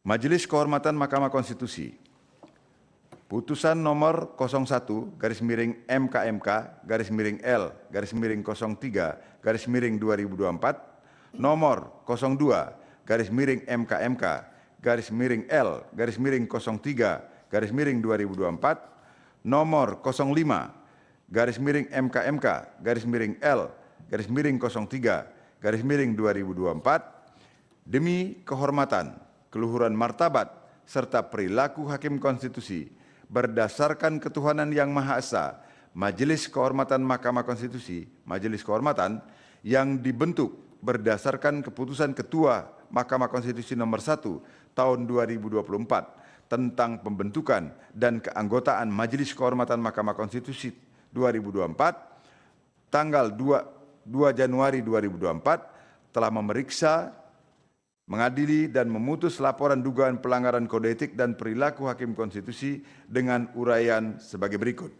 Majelis Kehormatan Mahkamah Konstitusi. Putusan nomor 01-L-M-03-2024, nomor 02-L-M-03-2024, nomor 05-MK-MK-L-03-2024, demi kehormatan, keluhuran martabat, serta perilaku Hakim Konstitusi berdasarkan ketuhanan yang Maha Esa, Majelis Kehormatan Mahkamah Konstitusi, Majelis Kehormatan yang dibentuk berdasarkan keputusan Ketua Mahkamah Konstitusi nomor 1 tahun 2024 tentang pembentukan dan keanggotaan Majelis Kehormatan Mahkamah Konstitusi 2024 tanggal 2 Januari 2024 telah memeriksa, mengadili dan memutus laporan dugaan pelanggaran kode etik dan perilaku Hakim Konstitusi dengan uraian sebagai berikut.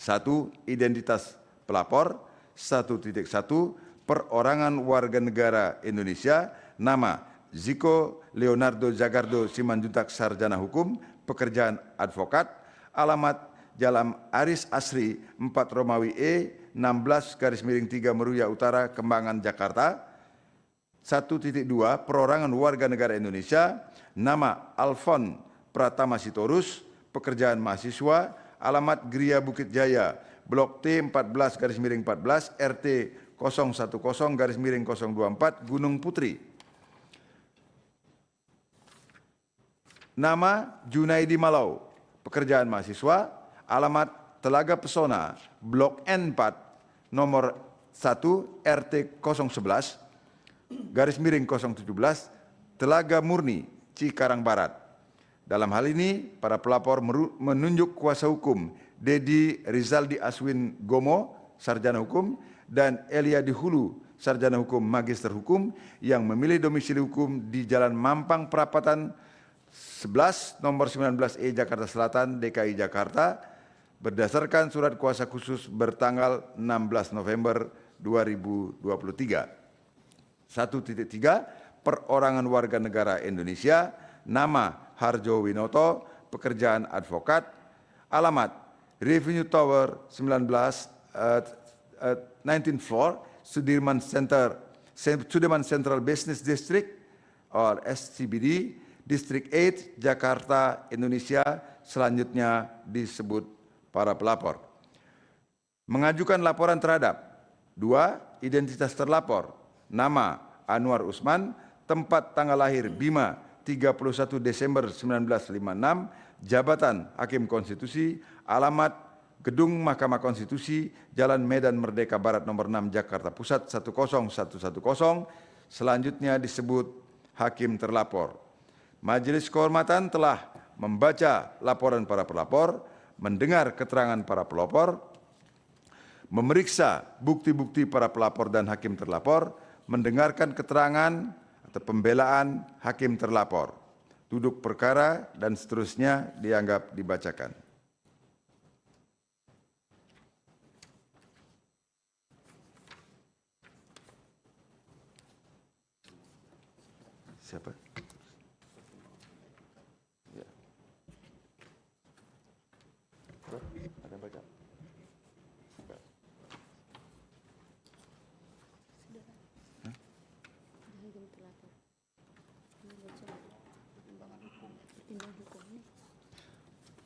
1. Identitas pelapor. 1.1. Perorangan warga negara Indonesia. Nama Ziko Leonardo Jagardo Simanjuntak, sarjana hukum, pekerjaan advokat. Alamat Jalan Aris Asri 4 Romawi E 16/3 Meruya Utara, Kembangan, Jakarta. 1.2. Perorangan warga negara Indonesia. Nama Alfon Pratama Sitorus, pekerjaan mahasiswa. Alamat Gria Bukit Jaya, Blok T 14/14 RT 010/024 Gunung Putri. Nama Junaidi Malau, pekerjaan mahasiswa. Alamat Telaga Pesona, Blok N4 nomor 1 RT 011 /017 Telaga Murni, Cikarang Barat. Dalam hal ini, para pelapor menunjuk kuasa hukum Dedi Rizaldi Aswin Gomo, sarjana hukum, dan Elia Dihulu, sarjana hukum magister hukum, yang memilih domisili hukum di Jalan Mampang Perapatan 11 nomor 19E Jakarta Selatan, DKI Jakarta, berdasarkan surat kuasa khusus bertanggal 16 November 2023. 1.3. Perorangan warga negara Indonesia. Nama Harjo Winoto, pekerjaan advokat. Alamat Revenue Tower 19 floor Sudirman Central Business District or SCBD, District 8, Jakarta, Indonesia. Selanjutnya disebut para pelapor. Mengajukan laporan terhadap 2. Identitas terlapor. Nama Anwar Usman, tempat tanggal lahir Bima 31 Desember 1956, jabatan Hakim Konstitusi, alamat Gedung Mahkamah Konstitusi, Jalan Medan Merdeka Barat nomor 6 Jakarta Pusat 10110, selanjutnya disebut Hakim terlapor. Majelis Kehormatan telah membaca laporan para pelapor, mendengar keterangan para pelapor, memeriksa bukti-bukti para pelapor dan hakim terlapor, mendengarkan keterangan atau pembelaan hakim terlapor, duduk perkara, dan seterusnya dianggap dibacakan. Siapa? Ya. Ada baca?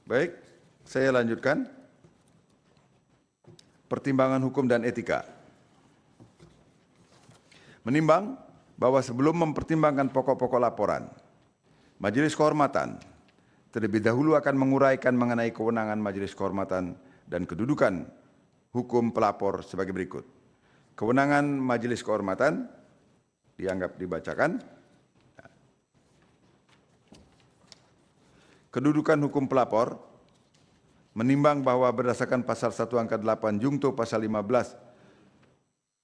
Baik, saya lanjutkan. Pertimbangan hukum dan etika. Menimbang bahwa sebelum mempertimbangkan pokok-pokok laporan, Majelis Kehormatan terlebih dahulu akan menguraikan mengenai kewenangan Majelis Kehormatan dan kedudukan hukum pelapor sebagai berikut. Kewenangan Majelis Kehormatan dianggap dibacakan. Kedudukan hukum pelapor, menimbang bahwa berdasarkan pasal 1 angka 8 Jungto pasal 15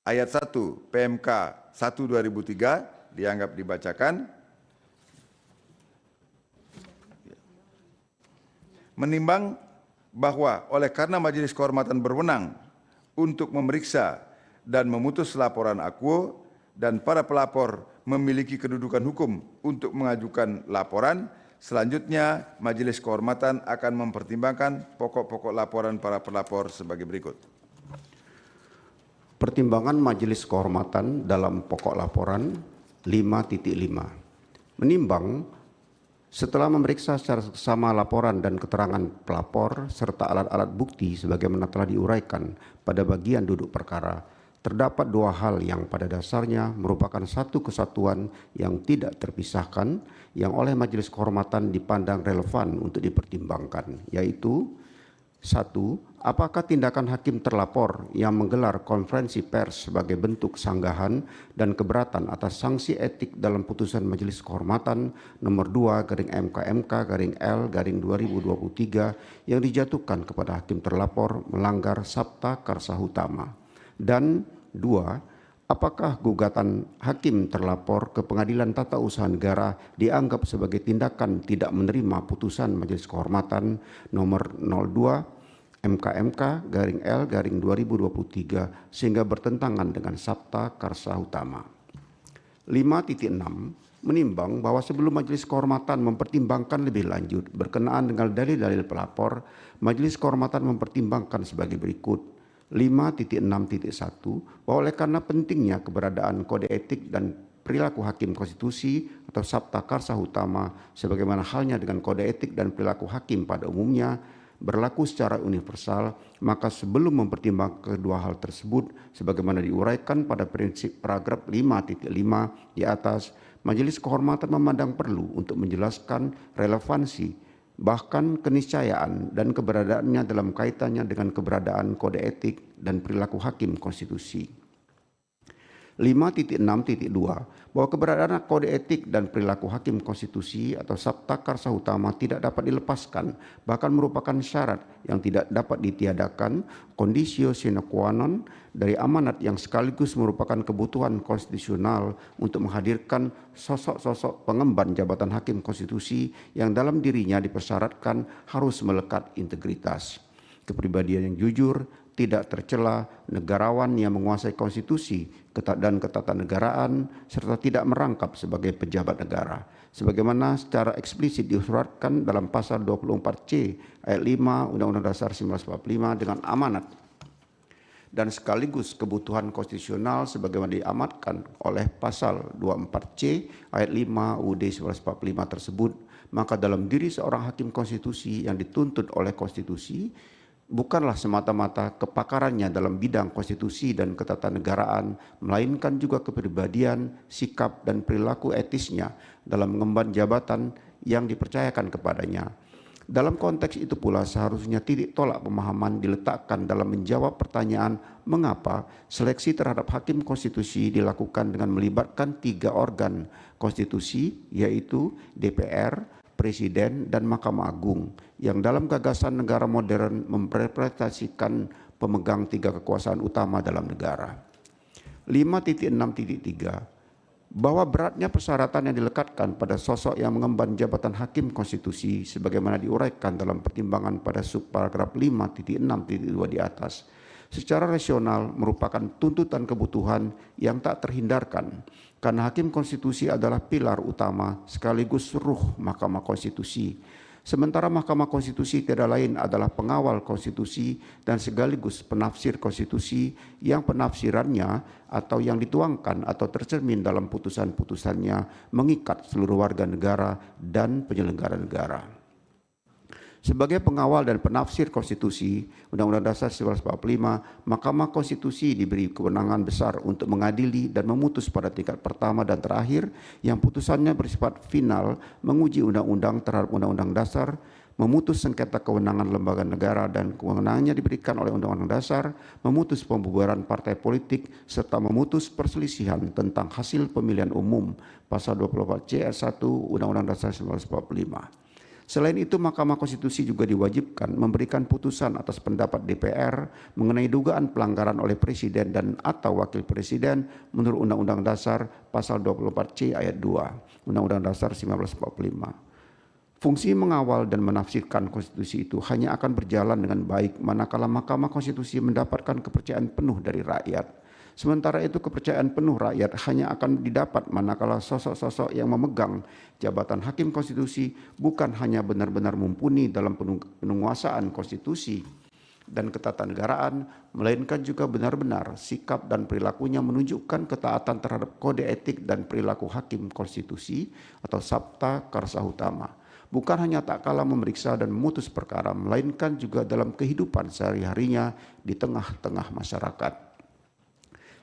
ayat 1 PMK 1/2003 dianggap dibacakan. Menimbang bahwa oleh karena Majelis Kehormatan berwenang untuk memeriksa dan memutus laporan akuo, dan para pelapor memiliki kedudukan hukum untuk mengajukan laporan. Selanjutnya, Majelis Kehormatan akan mempertimbangkan pokok-pokok laporan para pelapor sebagai berikut. Pertimbangan Majelis Kehormatan dalam pokok laporan 5.5. Menimbang setelah memeriksa secara seksama laporan dan keterangan pelapor serta alat-alat bukti sebagaimana telah diuraikan pada bagian duduk perkara, terdapat dua hal yang pada dasarnya merupakan satu kesatuan yang tidak terpisahkan yang oleh Majelis Kehormatan dipandang relevan untuk dipertimbangkan, yaitu: 1. Apakah tindakan hakim terlapor yang menggelar konferensi pers sebagai bentuk sanggahan dan keberatan atas sanksi etik dalam putusan Majelis Kehormatan nomor 2/MKMK-L-2023 yang dijatuhkan kepada hakim terlapor melanggar Sabta Karsa Utama? Dan 2. Apakah gugatan hakim terlapor ke Pengadilan Tata Usaha Negara dianggap sebagai tindakan tidak menerima putusan Majelis Kehormatan nomor 02 MKMK-L-2023 sehingga bertentangan dengan Sabta Karsa Utama. 5.6. Menimbang bahwa sebelum Majelis Kehormatan mempertimbangkan lebih lanjut berkenaan dengan dalil-dalil pelapor, Majelis Kehormatan mempertimbangkan sebagai berikut. 5.6.1. Bahwa oleh karena pentingnya keberadaan kode etik dan perilaku hakim konstitusi atau Sabta Karsa Utama sebagaimana halnya dengan kode etik dan perilaku hakim pada umumnya berlaku secara universal, maka sebelum mempertimbangkan kedua hal tersebut sebagaimana diuraikan pada prinsip paragraf 5.5 di atas, Majelis Kehormatan memandang perlu untuk menjelaskan relevansi bahkan keniscayaan dan keberadaannya dalam kaitannya dengan keberadaan kode etik dan perilaku hakim konstitusi. 5.6.2 bahwa keberadaan kode etik dan perilaku hakim konstitusi atau Sabta Karsa Utama tidak dapat dilepaskan, bahkan merupakan syarat yang tidak dapat ditiadakan, conditio sine qua non dari amanat yang sekaligus merupakan kebutuhan konstitusional untuk menghadirkan sosok-sosok pengemban jabatan hakim konstitusi yang dalam dirinya dipersyaratkan harus melekat integritas, kepribadian yang jujur, tidak tercela, negarawan yang menguasai konstitusi dan ketatanegaraan, serta tidak merangkap sebagai pejabat negara. Sebagaimana secara eksplisit disuratkan dalam pasal 24C ayat 5 Undang-Undang Dasar 1945 dengan amanat dan sekaligus kebutuhan konstitusional sebagaimana diamatkan oleh pasal 24C ayat 5 UUD 1945 tersebut, maka dalam diri seorang hakim konstitusi yang dituntut oleh konstitusi bukanlah semata-mata kepakarannya dalam bidang konstitusi dan ketatanegaraan, melainkan juga kepribadian, sikap, dan perilaku etisnya dalam mengemban jabatan yang dipercayakan kepadanya. Dalam konteks itu pula seharusnya titik tolak pemahaman diletakkan dalam menjawab pertanyaan mengapa seleksi terhadap hakim konstitusi dilakukan dengan melibatkan 3 organ konstitusi, yaitu DPR, Presiden, dan Mahkamah Agung yang dalam gagasan negara modern merepresentasikan pemegang 3 kekuasaan utama dalam negara. 5.6.3 bahwa beratnya persyaratan yang dilekatkan pada sosok yang mengemban jabatan hakim konstitusi sebagaimana diuraikan dalam pertimbangan pada subparagraf 5.6.2 di atas secara rasional merupakan tuntutan kebutuhan yang tak terhindarkan karena hakim konstitusi adalah pilar utama sekaligus ruh Mahkamah Konstitusi. Sementara Mahkamah Konstitusi tidak lain adalah pengawal konstitusi dan sekaligus penafsir konstitusi yang penafsirannya atau yang dituangkan atau tercermin dalam putusan-putusannya mengikat seluruh warga negara dan penyelenggara negara. Sebagai pengawal dan penafsir konstitusi, Undang-Undang Dasar 1945, Mahkamah Konstitusi diberi kewenangan besar untuk mengadili dan memutus pada tingkat pertama dan terakhir yang putusannya bersifat final, menguji undang-undang terhadap Undang-Undang Dasar, memutus sengketa kewenangan lembaga negara dan kewenangannya diberikan oleh Undang-Undang Dasar, memutus pembubaran partai politik, serta memutus perselisihan tentang hasil pemilihan umum, pasal 24C ayat 1 Undang-Undang Dasar 1945. Selain itu, Mahkamah Konstitusi juga diwajibkan memberikan putusan atas pendapat DPR mengenai dugaan pelanggaran oleh Presiden dan atau Wakil Presiden menurut Undang-Undang Dasar pasal 24C ayat 2 Undang-Undang Dasar 1945. Fungsi mengawal dan menafsirkan konstitusi itu hanya akan berjalan dengan baik manakala Mahkamah Konstitusi mendapatkan kepercayaan penuh dari rakyat. Sementara itu kepercayaan penuh rakyat hanya akan didapat manakala sosok-sosok yang memegang jabatan hakim konstitusi bukan hanya benar-benar mumpuni dalam penguasaan konstitusi dan ketatanegaraan, melainkan juga benar-benar sikap dan perilakunya menunjukkan ketaatan terhadap kode etik dan perilaku hakim konstitusi atau Sabta Karsa Utama. Bukan hanya tak kalah memeriksa dan memutus perkara, melainkan juga dalam kehidupan sehari-harinya di tengah-tengah masyarakat.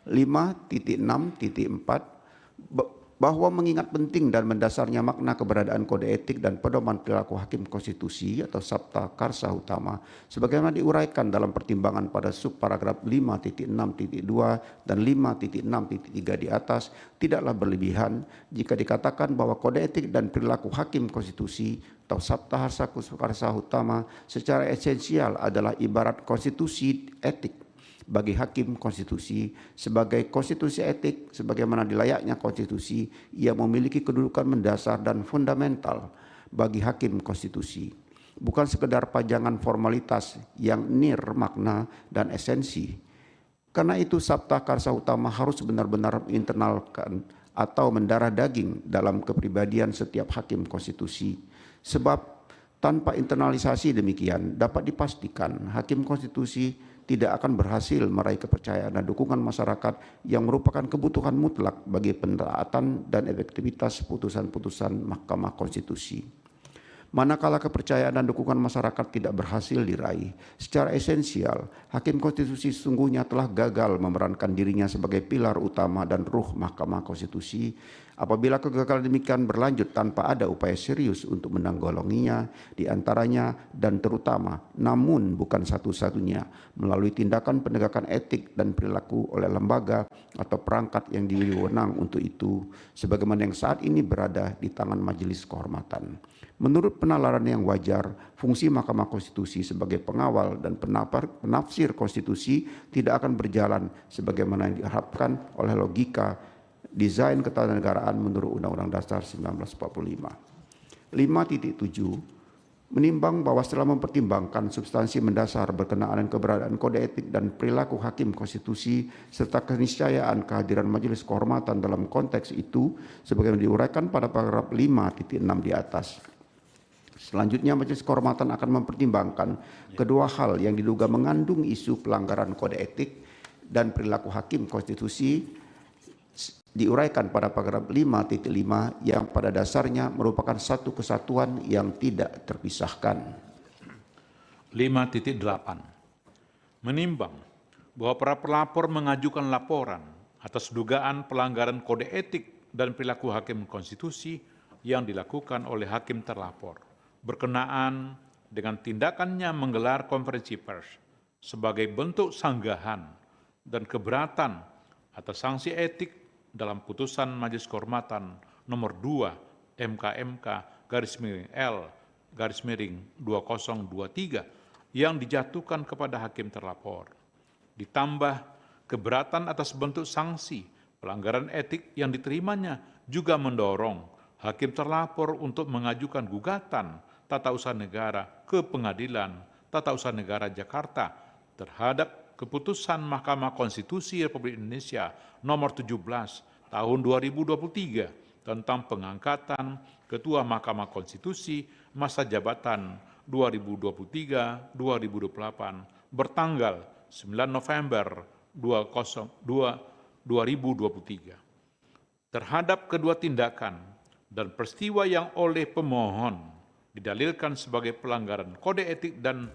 5.6.4 bahwa mengingat penting dan mendasarnya makna keberadaan kode etik dan pedoman perilaku hakim konstitusi atau Sabta Karsa Utama sebagaimana diuraikan dalam pertimbangan pada subparagraf 5.6.2 dan 5.6.3 di atas tidaklah berlebihan jika dikatakan bahwa kode etik dan perilaku hakim konstitusi atau Sabta Karsa Utama secara esensial adalah ibarat konstitusi etik bagi hakim konstitusi. Sebagai konstitusi etik sebagaimana dilayaknya konstitusi yang memiliki kedudukan mendasar dan fundamental bagi hakim konstitusi, bukan sekedar pajangan formalitas yang nir makna dan esensi. Karena itu Sabta Karsa Utama harus benar-benar internalkan atau mendarah daging dalam kepribadian setiap hakim konstitusi, sebab tanpa internalisasi demikian dapat dipastikan hakim konstitusi tidak akan berhasil meraih kepercayaan dan dukungan masyarakat yang merupakan kebutuhan mutlak bagi pentaatan dan efektivitas putusan-putusan Mahkamah Konstitusi. Manakala kepercayaan dan dukungan masyarakat tidak berhasil diraih, secara esensial, hakim konstitusi sesungguhnya telah gagal memerankan dirinya sebagai pilar utama dan ruh Mahkamah Konstitusi. Apabila kegagalan demikian berlanjut tanpa ada upaya serius untuk menanggulanginya, di antaranya dan terutama, namun bukan satu-satunya, melalui tindakan penegakan etik dan perilaku oleh lembaga atau perangkat yang diwewenang untuk itu, sebagaimana yang saat ini berada di tangan Majelis Kehormatan. Menurut penalaran yang wajar, fungsi Mahkamah Konstitusi sebagai pengawal dan penafsir konstitusi tidak akan berjalan sebagaimana yang diharapkan oleh logika desain ketatanegaraan menurut Undang-Undang Dasar 1945. 5.7 menimbang bahwa setelah mempertimbangkan substansi mendasar berkenaan dengan keberadaan kode etik dan perilaku hakim konstitusi serta keniscayaan kehadiran Majelis Kehormatan dalam konteks itu sebagaimana diuraikan pada paragraf 5.6 di atas. Selanjutnya Majelis Kehormatan akan mempertimbangkan kedua hal yang diduga mengandung isu pelanggaran kode etik dan perilaku hakim konstitusi diuraikan pada paragraf 5.5 yang pada dasarnya merupakan satu kesatuan yang tidak terpisahkan. 5.8 menimbang bahwa para pelapor mengajukan laporan atas dugaan pelanggaran kode etik dan perilaku hakim konstitusi yang dilakukan oleh hakim terlapor berkenaan dengan tindakannya menggelar konferensi pers sebagai bentuk sanggahan dan keberatan atas sanksi etik dalam putusan Majelis Kehormatan nomor 2 MK/L/2023 yang dijatuhkan kepada hakim terlapor, ditambah keberatan atas bentuk sanksi pelanggaran etik yang diterimanya juga mendorong hakim terlapor untuk mengajukan gugatan tata usaha negara ke Pengadilan Tata Usaha Negara Jakarta terhadap keputusan Mahkamah Konstitusi Republik Indonesia nomor 17 tahun 2023 tentang pengangkatan Ketua Mahkamah Konstitusi masa jabatan 2023-2028 bertanggal 9 November 2023. Terhadap kedua tindakan dan peristiwa yang oleh pemohon didalilkan sebagai pelanggaran kode etik dan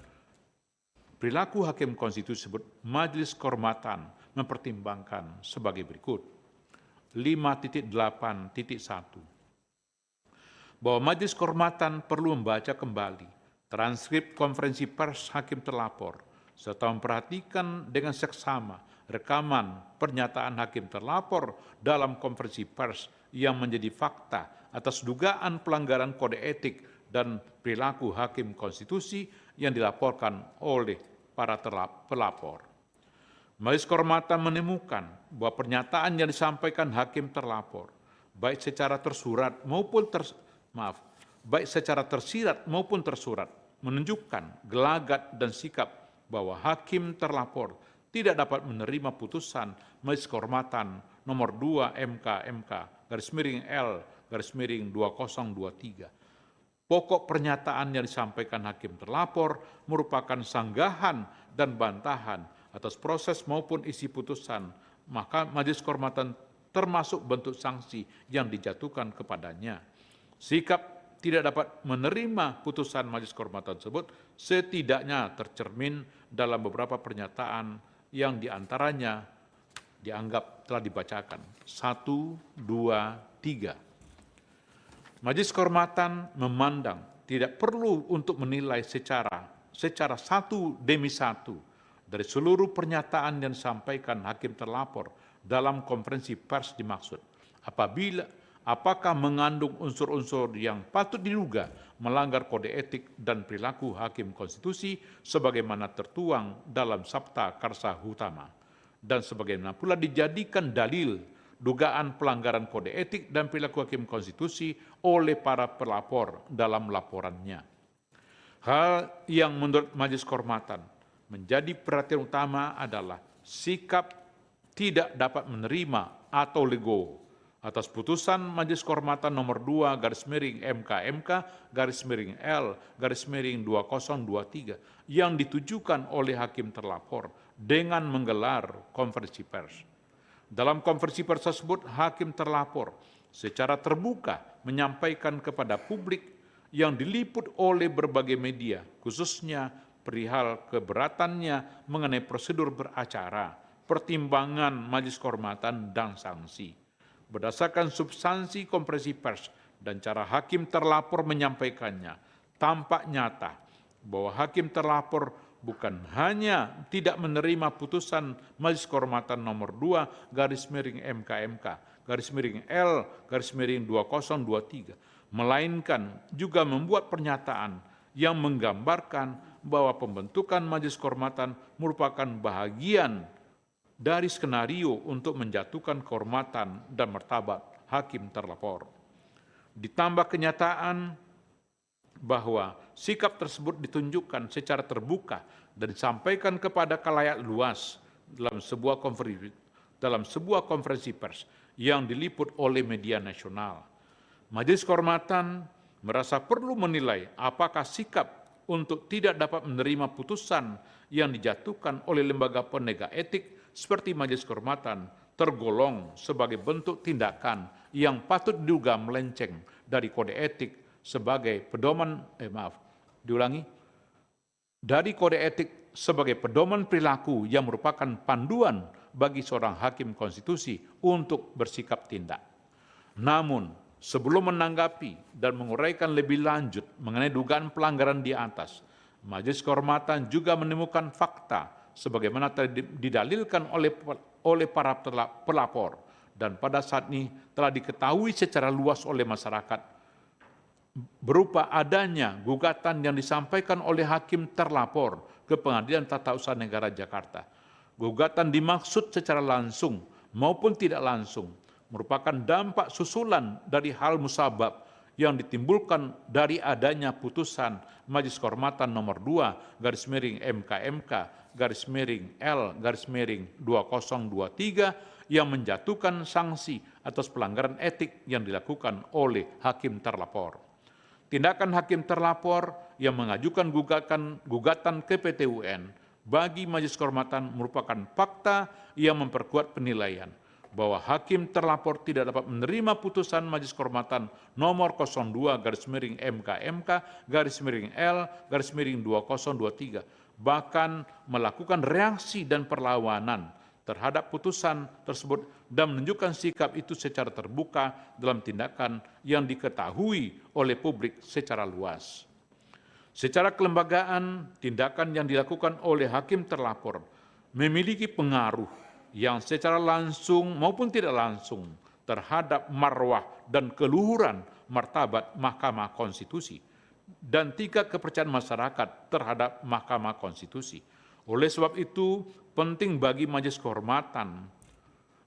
perilaku hakim konstitusi tersebut, Majelis Kehormatan mempertimbangkan sebagai berikut. 5.8.1 bahwa Majelis Kehormatan perlu membaca kembali transkrip konferensi pers hakim terlapor serta memperhatikan dengan seksama rekaman pernyataan hakim terlapor dalam konferensi pers yang menjadi fakta atas dugaan pelanggaran kode etik dan perilaku hakim konstitusi yang dilaporkan oleh para pelapor. Majelis Kehormatan menemukan bahwa pernyataan yang disampaikan hakim terlapor, baik secara tersirat maupun tersurat, menunjukkan gelagat dan sikap bahwa hakim terlapor tidak dapat menerima putusan Majelis Kehormatan nomor 2 MK/L/2023. Pokok pernyataan yang disampaikan hakim terlapor merupakan sanggahan dan bantahan atas proses maupun isi putusan, maka Majelis Kehormatan termasuk bentuk sanksi yang dijatuhkan kepadanya. Sikap tidak dapat menerima putusan Majelis Kehormatan tersebut setidaknya tercermin dalam beberapa pernyataan yang diantaranya dianggap telah dibacakan. 1, 2, 3. Majelis Kehormatan memandang tidak perlu untuk menilai secara satu demi satu dari seluruh pernyataan yang disampaikan hakim terlapor dalam konferensi pers dimaksud, apakah mengandung unsur-unsur yang patut diduga melanggar kode etik dan perilaku hakim konstitusi sebagaimana tertuang dalam Sabta Karsa Hutama, dan sebagaimana pula dijadikan dalil dugaan pelanggaran kode etik dan perilaku hakim konstitusi oleh para pelapor dalam laporannya. Hal yang menurut Majelis Kehormatan menjadi perhatian utama adalah sikap tidak dapat menerima atau legowo atas putusan Majelis Kehormatan nomor 2 /MK/L/2023 yang ditujukan oleh hakim terlapor dengan menggelar konferensi pers. Dalam konferensi pers tersebut, hakim terlapor secara terbuka menyampaikan kepada publik yang diliput oleh berbagai media, khususnya perihal keberatannya mengenai prosedur beracara, pertimbangan Majelis Kehormatan, dan sanksi. Berdasarkan substansi konferensi pers dan cara hakim terlapor menyampaikannya, tampak nyata bahwa hakim terlapor bukan hanya tidak menerima putusan Majelis Kehormatan nomor 2 /MK/L/2023, melainkan juga membuat pernyataan yang menggambarkan bahwa pembentukan Majelis Kehormatan merupakan bahagian dari skenario untuk menjatuhkan kehormatan dan martabat hakim terlapor. Ditambah kenyataan bahwa sikap tersebut ditunjukkan secara terbuka dan disampaikan kepada khalayak luas dalam sebuah konferensi pers yang diliput oleh media nasional. Majelis Kehormatan merasa perlu menilai apakah sikap untuk tidak dapat menerima putusan yang dijatuhkan oleh lembaga penegak etik seperti Majelis Kehormatan tergolong sebagai bentuk tindakan yang patut diduga melenceng dari kode etik sebagai pedoman dari kode etik sebagai pedoman perilaku yang merupakan panduan bagi seorang hakim konstitusi untuk bersikap tindak. Namun, sebelum menanggapi dan menguraikan lebih lanjut mengenai dugaan pelanggaran di atas, Majelis Kehormatan juga menemukan fakta sebagaimana didalilkan oleh para pelapor dan pada saat ini telah diketahui secara luas oleh masyarakat berupa adanya gugatan yang disampaikan oleh hakim terlapor ke Pengadilan Tata Usaha Negara Jakarta. Gugatan dimaksud secara langsung maupun tidak langsung merupakan dampak susulan dari hal musabab yang ditimbulkan dari adanya putusan Majelis Kehormatan nomor 2 /MK/L/2023 yang menjatuhkan sanksi atas pelanggaran etik yang dilakukan oleh hakim terlapor. Tindakan hakim terlapor yang mengajukan gugatan ke PT UN bagi Majelis Kehormatan merupakan fakta yang memperkuat penilaian bahwa hakim terlapor tidak dapat menerima putusan Majelis Kehormatan nomor 02 /MK/L/2023, bahkan melakukan reaksi dan perlawanan terhadap putusan tersebut dan menunjukkan sikap itu secara terbuka dalam tindakan yang diketahui oleh publik secara luas. Secara kelembagaan, tindakan yang dilakukan oleh hakim terlapor memiliki pengaruh yang secara langsung maupun tidak langsung terhadap marwah dan keluhuran martabat Mahkamah Konstitusi dan tingkat kepercayaan masyarakat terhadap Mahkamah Konstitusi. Oleh sebab itu, penting bagi Majelis Kehormatan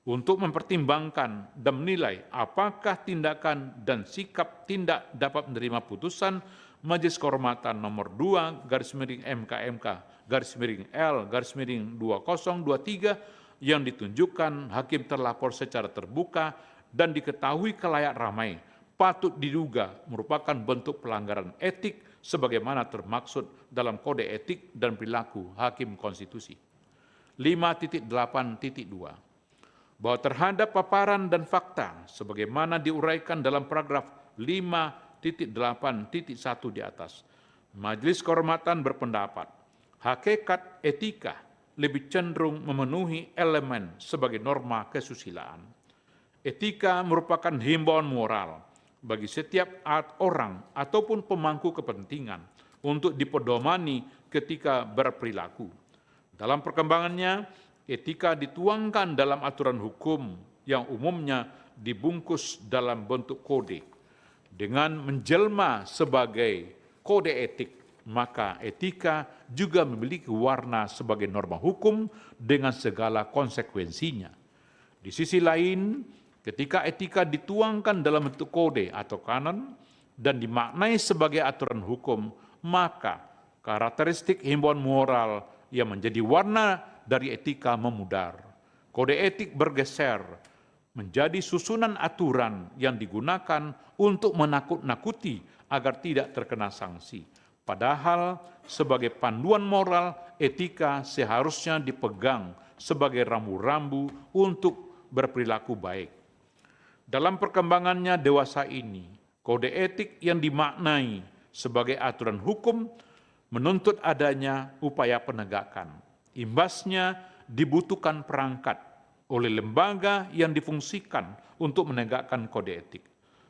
untuk mempertimbangkan dan menilai apakah tindakan dan sikap tindak dapat menerima putusan Majelis Kehormatan nomor 2/MK/L/2023 yang ditunjukkan hakim terlapor secara terbuka dan diketahui kelayak ramai patut diduga merupakan bentuk pelanggaran etik sebagaimana termaksud dalam Kode Etik dan Perilaku Hakim Konstitusi. 5.8.2 bahwa terhadap paparan dan fakta sebagaimana diuraikan dalam paragraf 5.8.1 di atas, Majelis Kehormatan berpendapat hakikat etika lebih cenderung memenuhi elemen sebagai norma kesusilaan. Etika merupakan himbauan moral bagi setiap orang ataupun pemangku kepentingan untuk dipedomani ketika berperilaku. Dalam perkembangannya, etika dituangkan dalam aturan hukum yang umumnya dibungkus dalam bentuk kode. Dengan menjelma sebagai kode etik, maka etika juga memiliki warna sebagai norma hukum dengan segala konsekuensinya. Di sisi lain, ketika etika dituangkan dalam bentuk kode atau kanon dan dimaknai sebagai aturan hukum, maka karakteristik himbauan moral yang menjadi warna dari etika memudar. Kode etik bergeser menjadi susunan aturan yang digunakan untuk menakut-nakuti agar tidak terkena sanksi. Padahal sebagai panduan moral, etika seharusnya dipegang sebagai rambu-rambu untuk berperilaku baik. Dalam perkembangannya dewasa ini, kode etik yang dimaknai sebagai aturan hukum menuntut adanya upaya penegakan. Imbasnya dibutuhkan perangkat oleh lembaga yang difungsikan untuk menegakkan kode etik.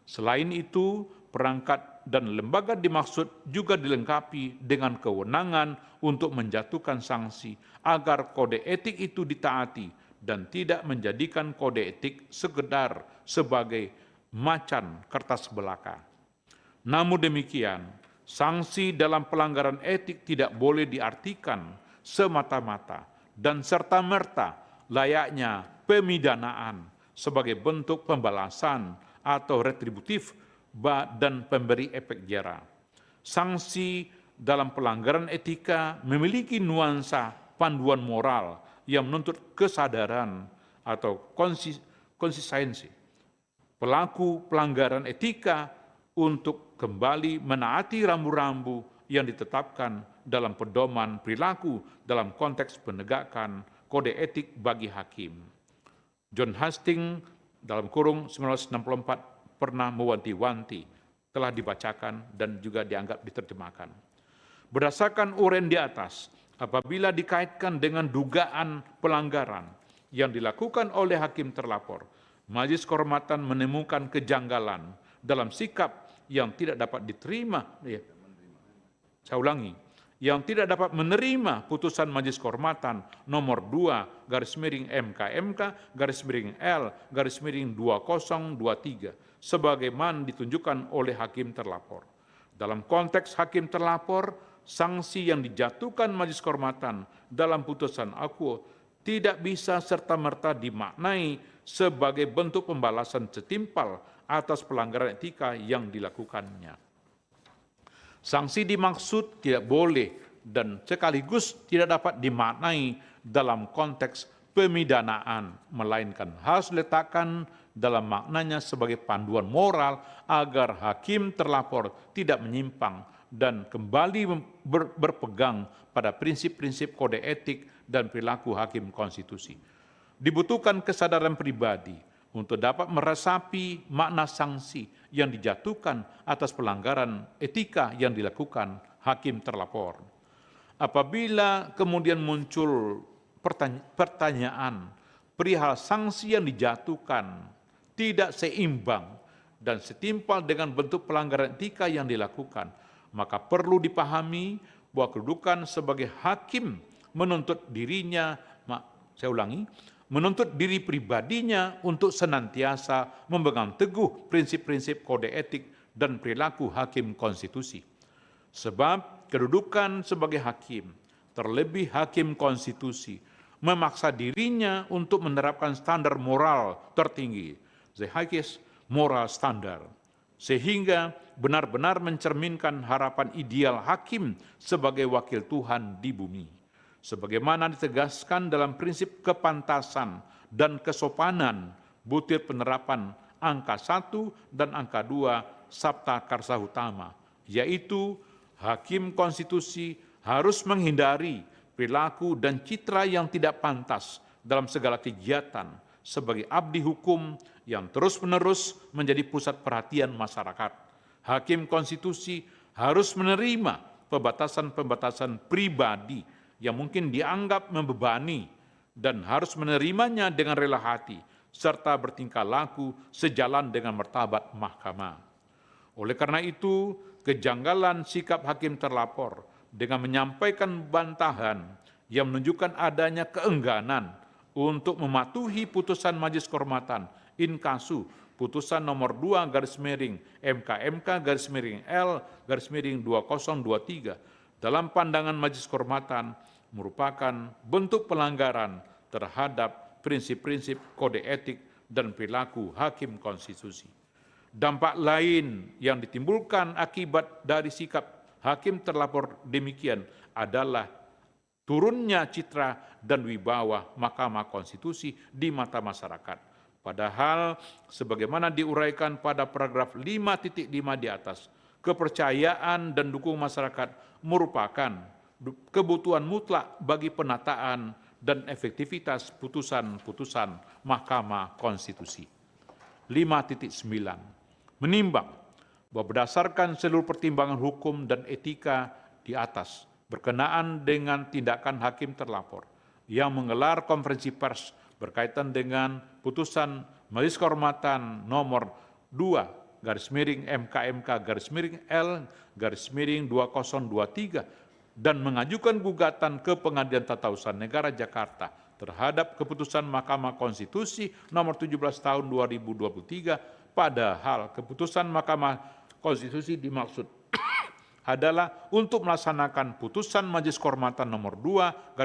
Selain itu, perangkat dan lembaga dimaksud juga dilengkapi dengan kewenangan untuk menjatuhkan sanksi agar kode etik itu ditaati dan tidak menjadikan kode etik sekedar sebagai macan kertas belaka. Namun demikian, sanksi dalam pelanggaran etik tidak boleh diartikan semata-mata dan serta-merta layaknya pemidanaan sebagai bentuk pembalasan atau retributif dan pemberi efek jera. Sanksi dalam pelanggaran etika memiliki nuansa panduan moral yang menuntut kesadaran atau konsistensi pelaku pelanggaran etika untuk kembali menaati rambu-rambu yang ditetapkan dalam pedoman perilaku dalam konteks penegakan kode etik bagi hakim. John Hastings dalam kurung 1964 pernah mewanti-wanti, telah dibacakan dan juga dianggap diterjemahkan. Berdasarkan uraian di atas, apabila dikaitkan dengan dugaan pelanggaran yang dilakukan oleh hakim terlapor, Majelis Kehormatan menemukan kejanggalan dalam sikap yang tidak dapat diterima. Saya ulangi, yang tidak dapat menerima putusan Majelis Kehormatan nomor 2/MK/L/2023 sebagaimana ditunjukkan oleh hakim terlapor. Dalam konteks hakim terlapor, sanksi yang dijatuhkan Majelis Kehormatan dalam putusan akuo tidak bisa serta-merta dimaknai sebagai bentuk pembalasan setimpal atas pelanggaran etika yang dilakukannya. Sanksi dimaksud tidak boleh dan sekaligus tidak dapat dimaknai dalam konteks pemidanaan, melainkan harus diletakkan dalam maknanya sebagai panduan moral agar hakim terlapor tidak menyimpang dan kembali berpegang pada prinsip-prinsip kode etik dan perilaku hakim konstitusi. Dibutuhkan kesadaran pribadi untuk dapat meresapi makna sanksi yang dijatuhkan atas pelanggaran etika yang dilakukan hakim terlapor. Apabila kemudian muncul pertanyaan perihal sanksi yang dijatuhkan tidak seimbang dan setimpal dengan bentuk pelanggaran etika yang dilakukan, maka perlu dipahami bahwa kedudukan sebagai hakim menuntut dirinya, menuntut diri pribadinya untuk senantiasa memegang teguh prinsip-prinsip kode etik dan perilaku hakim konstitusi. Sebab kedudukan sebagai hakim, terlebih hakim konstitusi, memaksa dirinya untuk menerapkan standar moral tertinggi, the highest moral standard, sehingga benar-benar mencerminkan harapan ideal hakim sebagai wakil Tuhan di bumi, sebagaimana ditegaskan dalam prinsip kepantasan dan kesopanan butir penerapan angka 1 dan angka 2 Sabta Karsa Utama, yaitu hakim konstitusi harus menghindari perilaku dan citra yang tidak pantas dalam segala kegiatan sebagai abdi hukum yang terus-menerus menjadi pusat perhatian masyarakat. Hakim konstitusi harus menerima pembatasan-pembatasan pribadi yang mungkin dianggap membebani dan harus menerimanya dengan rela hati serta bertingkah laku sejalan dengan martabat mahkamah. Oleh karena itu, kejanggalan sikap hakim terlapor dengan menyampaikan bantahan yang menunjukkan adanya keengganan untuk mematuhi putusan Majelis Kehormatan inkasu putusan nomor 2 MKMK/L/2023 dalam pandangan Majelis Kehormatan merupakan bentuk pelanggaran terhadap prinsip-prinsip kode etik dan perilaku hakim konstitusi. Dampak lain yang ditimbulkan akibat dari sikap hakim terlapor demikian adalah turunnya citra dan wibawa Mahkamah Konstitusi di mata masyarakat. Padahal sebagaimana diuraikan pada paragraf 5.5 di atas, kepercayaan dan dukungan masyarakat merupakan kebutuhan mutlak bagi penataan dan efektivitas putusan-putusan Mahkamah Konstitusi. 5.9 menimbang bahwa berdasarkan seluruh pertimbangan hukum dan etika di atas berkenaan dengan tindakan hakim terlapor yang menggelar konferensi pers berkaitan dengan putusan Majelis Kehormatan nomor 2 MKMK/L/2023 dan mengajukan gugatan ke Pengadilan Tata Usaha Negara Jakarta terhadap keputusan Mahkamah Konstitusi nomor 17 tahun 2023, padahal keputusan Mahkamah Konstitusi dimaksud adalah untuk melaksanakan putusan Majelis Kehormatan nomor 2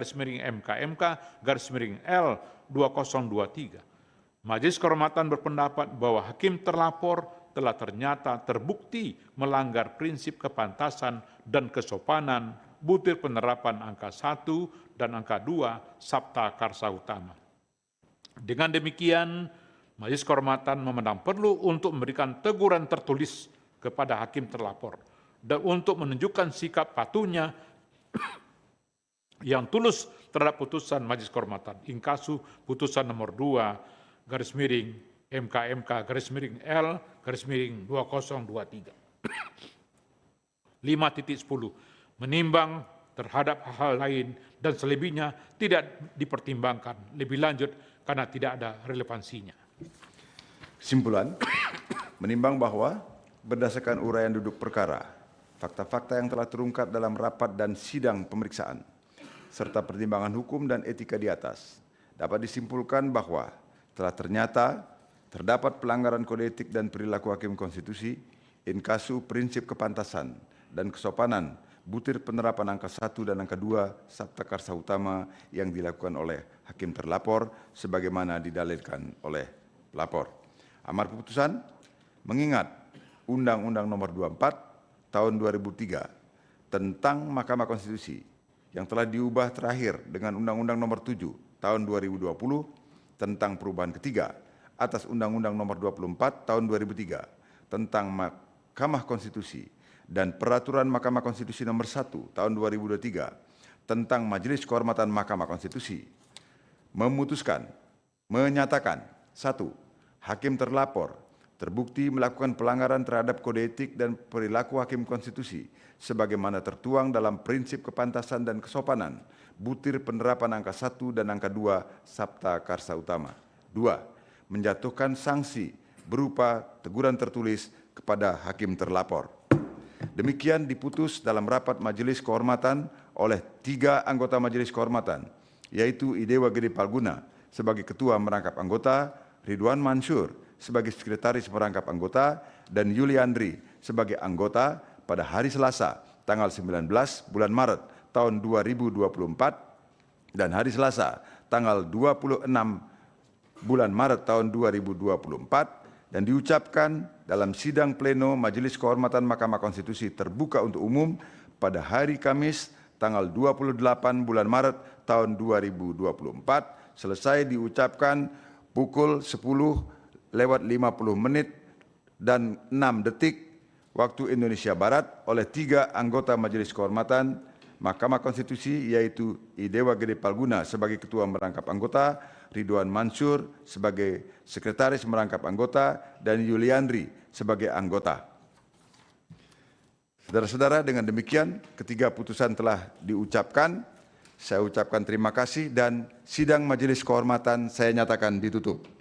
MKMK/L/2023. Majelis Kehormatan berpendapat bahwa hakim terlapor telah ternyata terbukti melanggar prinsip kepantasan dan kesopanan butir penerapan angka 1 dan angka 2 Sabta Karsa Utama. Dengan demikian, Majelis Kehormatan memandang perlu untuk memberikan teguran tertulis kepada hakim terlapor dan untuk menunjukkan sikap patuhnya yang tulus terhadap putusan Majelis Kehormatan inkasu putusan nomor 2 MKMK/L/2023. 5.10 menimbang terhadap hal lain dan selebihnya tidak dipertimbangkan lebih lanjut karena tidak ada relevansinya. Kesimpulan, menimbang bahwa berdasarkan uraian duduk perkara, fakta-fakta yang telah terungkap dalam rapat dan sidang pemeriksaan, serta pertimbangan hukum dan etika di atas, dapat disimpulkan bahwa telah ternyata terdapat pelanggaran kode etik dan perilaku hakim konstitusi, inkasu prinsip kepantasan dan kesopanan butir penerapan angka 1 dan angka 2 Sabta Karsa Utama yang dilakukan oleh hakim terlapor sebagaimana didalilkan oleh pelapor. Amar putusan mengingat Undang-Undang Nomor 24 Tahun 2003 tentang Mahkamah Konstitusi yang telah diubah terakhir dengan Undang-Undang Nomor 7 Tahun 2020 tentang perubahan ketiga atas Undang-Undang Nomor 24 Tahun 2003 tentang Mahkamah Konstitusi dan Peraturan Mahkamah Konstitusi Nomor 1 Tahun 2023 tentang Majelis Kehormatan Mahkamah Konstitusi menyatakan 1. Hakim terlapor terbukti melakukan pelanggaran terhadap kode etik dan perilaku hakim konstitusi sebagaimana tertuang dalam prinsip kepantasan dan kesopanan butir penerapan angka 1 dan angka 2 Sabta Karsa Utama. 2. Menjatuhkan sanksi berupa teguran tertulis kepada hakim terlapor. Demikian diputus dalam rapat Majelis Kehormatan oleh 3 anggota Majelis Kehormatan, yaitu Idewa Gede Palguna sebagai Ketua Merangkap Anggota, Ridwan Mansur sebagai Sekretaris Merangkap Anggota, dan Yuliandri sebagai anggota pada hari Selasa tanggal 19 bulan Maret tahun 2024 dan hari Selasa tanggal 26 bulan Maret tahun 2024 dan diucapkan dalam sidang pleno Majelis Kehormatan Mahkamah Konstitusi terbuka untuk umum pada hari Kamis tanggal 28 bulan Maret tahun 2024 selesai diucapkan pukul 10:50 dan 6 detik waktu Indonesia Barat oleh 3 anggota Majelis Kehormatan Mahkamah Konstitusi yaitu Idewa Gede Palguna sebagai Ketua Merangkap Anggota, Ridwan Mansur sebagai Sekretaris Merangkap Anggota, dan Yuliandri sebagai anggota. Saudara-saudara, dengan demikian ketiga putusan telah diucapkan. Saya ucapkan terima kasih dan sidang Majelis Kehormatan saya nyatakan ditutup.